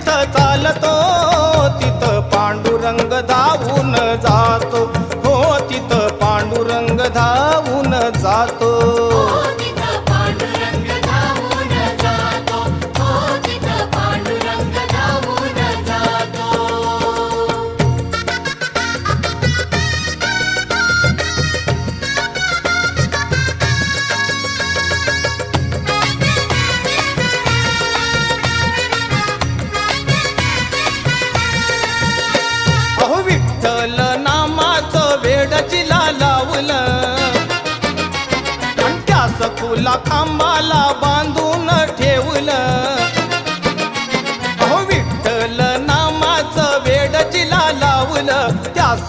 जिथं चालतो तिथं पांडुरंग धावून जातो, हो तिथं पांडुरंग धावून जातो. अहो विठ्ठल नामाचं वेड जिला लावलं आणि त्या सखूला खांबाला